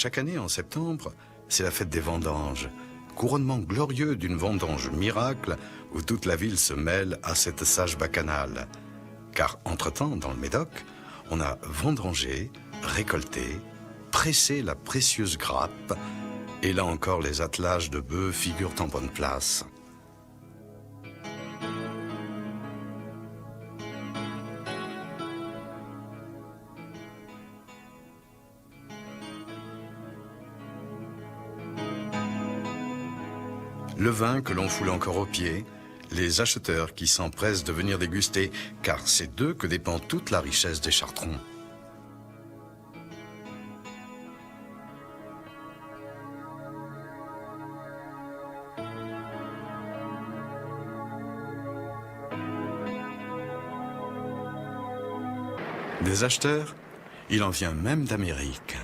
Chaque année, en septembre, c'est la fête des vendanges, couronnement glorieux d'une vendange miracle où toute la ville se mêle à cette sage bacchanale. Car entre-temps, dans le Médoc, on a vendangé, récolté, pressé la précieuse grappe, et là encore les attelages de bœufs figurent en bonne place. Le vin que l'on foule encore aux pieds, les acheteurs qui s'empressent de venir déguster, car c'est d'eux que dépend toute la richesse des Chartrons. Des acheteurs, il en vient même d'Amérique.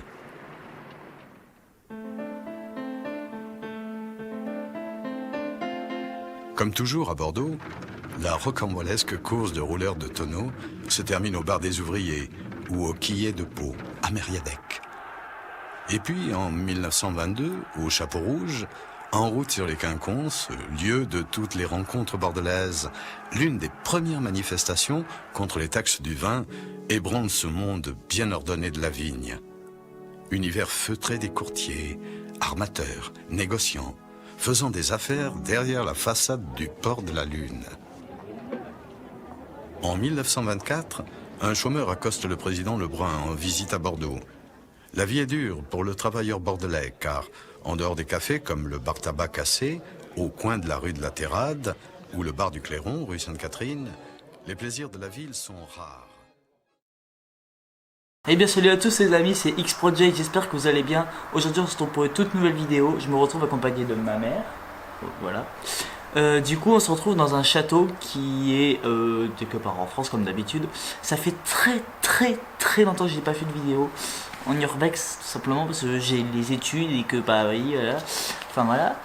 Comme toujours à Bordeaux, la rocambolesque course de rouleurs de tonneaux se termine au bar des ouvriers ou au quillet de Pau, à Mériadec. Et puis, en 1922, au Chapeau Rouge, en route sur les Quinconces, lieu de toutes les rencontres bordelaises, l'une des premières manifestations contre les taxes du vin ébranle ce monde bien ordonné de la vigne. Univers feutré des courtiers, armateurs, négociants, faisant des affaires derrière la façade du port de la Lune. En 1924, un chômeur accoste le président Lebrun en visite à Bordeaux. La vie est dure pour le travailleur bordelais, car en dehors des cafés comme le bar tabac cassé, au coin de la rue de la Terrade, ou le bar du Clairon, rue Sainte-Catherine, les plaisirs de la ville sont rares. Eh bien salut à tous les amis, c'est X-Project, j'espère que vous allez bien. Aujourd'hui on se retrouve pour une toute nouvelle vidéo, je me retrouve accompagné de ma mère. Voilà. Du coup on se retrouve dans un château qui est quelque part en France comme d'habitude. Ça fait très longtemps que j'ai pas fait de vidéo en urbex, tout simplement parce que j'ai les études et que bah oui voilà. Enfin voilà.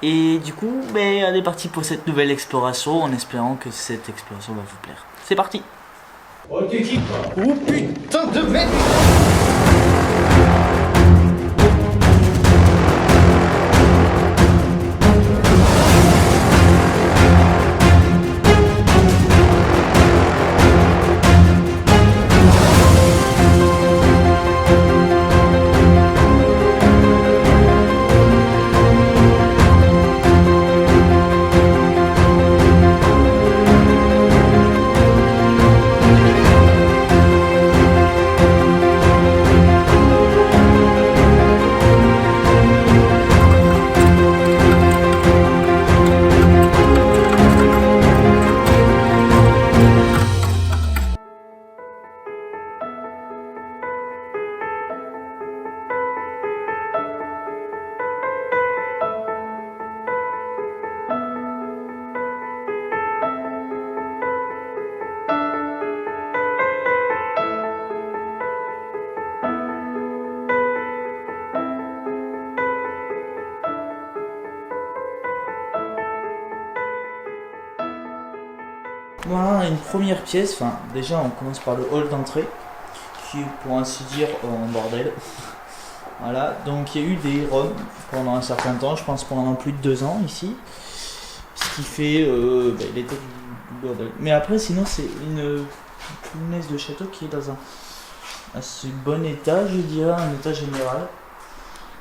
Et du coup ben, on est parti pour cette nouvelle exploration en espérant que cette exploration va vous plaire. C'est parti. Oh t'es qui quoi? Oh putain de merde! Voilà une première pièce, enfin déjà on commence par le hall d'entrée qui est pour ainsi dire en bordel. Voilà, donc il y a eu des roms pendant un certain temps, je pense pendant plus de 2 ans ici. Ce qui fait l'état du bordel. Mais après sinon c'est une punaise de château qui est dans un assez bon état, je dirais, un état général.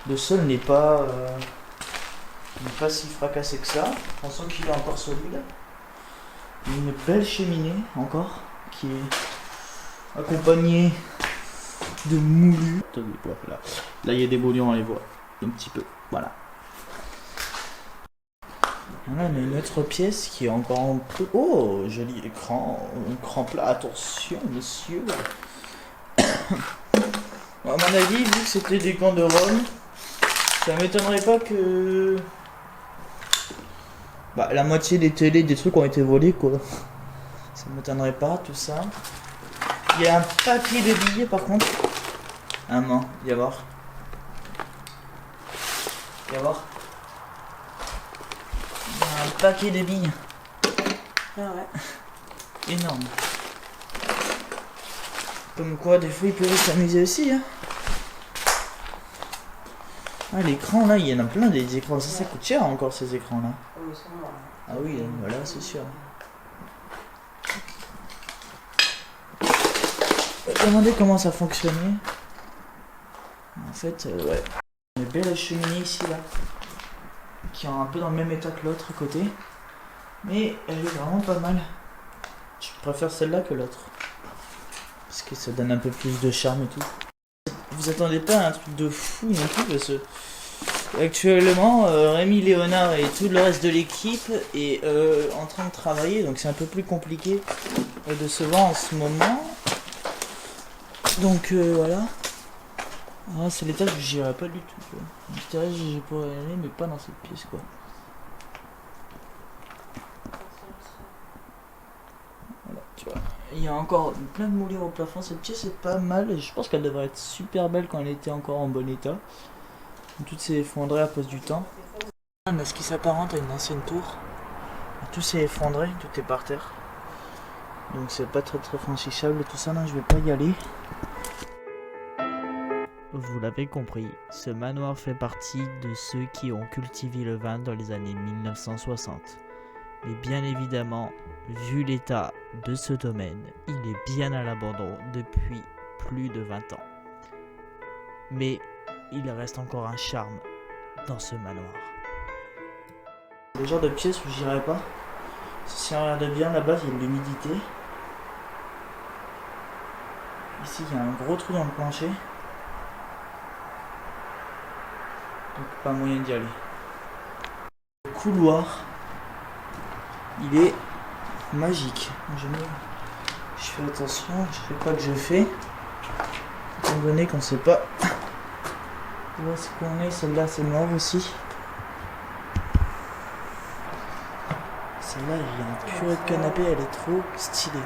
Le sol n'est pas si fracassé que ça, on sent qu'il est encore solide. Une belle cheminée encore qui est accompagnée de moulus. Là il y a des bouillons, on les voit un petit peu. Voilà. Voilà une autre pièce qui est encore un peu. Oh, joli écran plat. Attention, monsieur. À mon avis, vu que c'était des camps de Rome, ça m'étonnerait pas que. Bah, la moitié des télés, des trucs ont été volés quoi. Ça m'étonnerait pas tout ça. Il y a un paquet de billets par contre. Ah non, il y a voir. Il y a voir. Il y a un paquet de billes. Ah ouais. Énorme. Comme quoi des fois ils peuvent s'amuser aussi hein. Ah, l'écran là, il y en a plein des écrans. Ça coûte cher encore ces écrans là. Ah oui, voilà, c'est sûr. Je me demandais comment ça fonctionnait. En fait, ouais. Une belle cheminée ici là. Qui est un peu dans le même état que l'autre côté. Mais elle est vraiment pas mal. Je préfère celle-là que l'autre. Parce que ça donne un peu plus de charme et tout. Vous attendez pas à un truc de fou non plus parce que actuellement Rémi Léonard et tout le reste de l'équipe est en train de travailler, donc c'est un peu plus compliqué de se voir en ce moment. Donc voilà. Ah, c'est l'étage où j'irai pas du tout. L'étage je pourrais y aller mais pas dans cette pièce quoi. Voilà, tu vois. Il y a encore plein de moulures au plafond. Cette pièce est pas mal et je pense qu'elle devrait être super belle quand elle était encore en bon état. Tout s'est effondré à cause du temps. On a ce qui s'apparente à une ancienne tour. Tout s'est effondré, tout est par terre. Donc c'est pas très franchissable tout ça, non je vais pas y aller. Vous l'avez compris, ce manoir fait partie de ceux qui ont cultivé le vin dans les années 1960. Mais bien évidemment, vu l'état de ce domaine, il est bien à l'abandon depuis plus de 20 ans. Mais il reste encore un charme dans ce manoir. Le genre de pièce où j'irai pas. Si on regarde bien là-bas, il y a de l'humidité. Ici, il y a un gros trou dans le plancher. Donc pas moyen d'y aller. Le couloir, il est magique. Je fais attention, je sais pas que je fais. Étant donné qu'on sait pas où est-ce qu'on est, celle-là c'est noir aussi. Celle-là, il y a un purée de canapé, elle est trop stylée.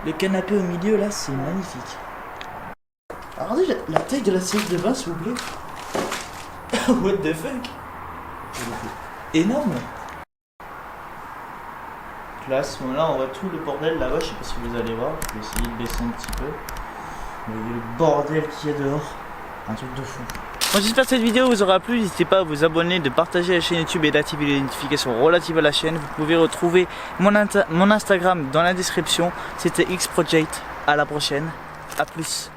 Le canapé au milieu là, c'est magnifique. Alors regardez la taille de la salle de bain s'il vous plaît. What the fuck? Énorme. Là à ce moment-là on voit tout le bordel là-bas, je sais pas si vous allez voir, je vais essayer de baisser un petit peu. Mais le bordel qu'il y a dehors, un truc de fou. Bon, j'espère que cette vidéo vous aura plu, n'hésitez pas à vous abonner, de partager la chaîne YouTube et d'activer les notifications relatives à la chaîne. Vous pouvez retrouver mon Instagram dans la description, c'était Xproject, à la prochaine, à plus.